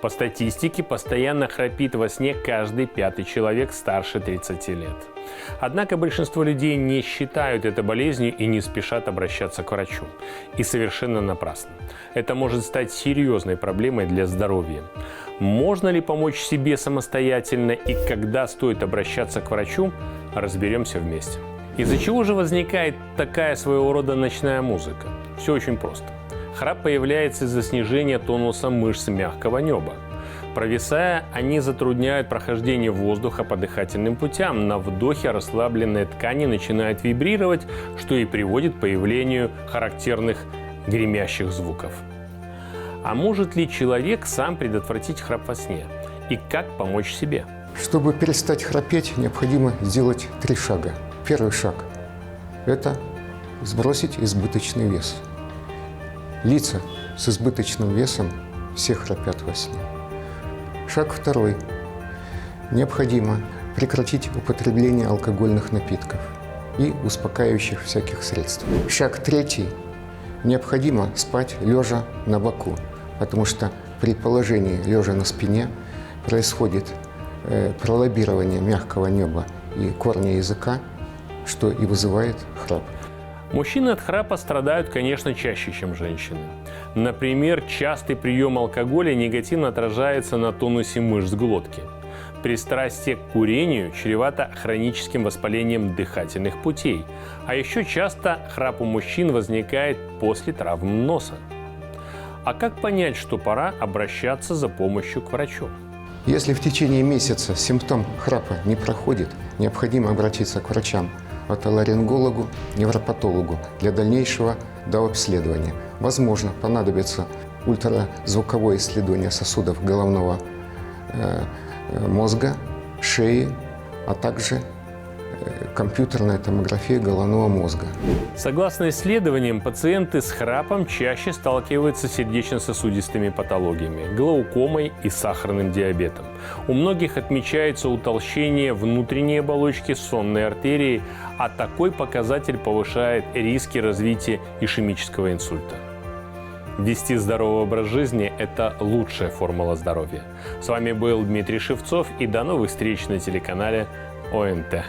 По статистике, постоянно храпит во сне каждый 5-й человек старше 30 лет. Однако большинство людей не считают это болезнью и не спешат обращаться к врачу. И совершенно напрасно. Это может стать серьезной проблемой для здоровья. Можно ли помочь себе самостоятельно и когда стоит обращаться к врачу, разберемся вместе. Из-за чего же возникает такая своего рода ночная музыка? Все очень просто. Храп появляется из-за снижения тонуса мышц мягкого неба. Провисая, они затрудняют прохождение воздуха по дыхательным путям. На вдохе расслабленные ткани начинают вибрировать, что и приводит к появлению характерных гремящих звуков. А может ли человек сам предотвратить храп во сне? И как помочь себе? Чтобы перестать храпеть, необходимо сделать 3 шага. Первый шаг – это сбросить избыточный вес. Лица с избыточным весом все храпят во сне. Шаг второй. Необходимо прекратить употребление алкогольных напитков и успокаивающих всяких средств. Шаг третий. Необходимо спать лежа на боку, потому что при положении лежа на спине происходит пролоббирование мягкого неба и корня языка, что и вызывает храп. Мужчины от храпа страдают, конечно, чаще, чем женщины. Например, частый прием алкоголя негативно отражается на тонусе мышц глотки. Пристрастие к курению чревато хроническим воспалением дыхательных путей. А еще часто храп у мужчин возникает после травм носа. А как понять, что пора обращаться за помощью к врачу? Если в течение месяца симптом храпа не проходит, необходимо обратиться к врачам, отоларингологу, невропатологу для дальнейшего дообследования. Возможно, понадобится ультразвуковое исследование сосудов головного мозга, шеи, а также компьютерная томография головного мозга. Согласно исследованиям, пациенты с храпом чаще сталкиваются с сердечно-сосудистыми патологиями, глаукомой и сахарным диабетом. У многих отмечается утолщение внутренней оболочки сонной артерии, а такой показатель повышает риски развития ишемического инсульта. Вести здоровый образ жизни – это лучшая формула здоровья. С вами был Дмитрий Шевцов, и до новых встреч на телеканале ОНТ.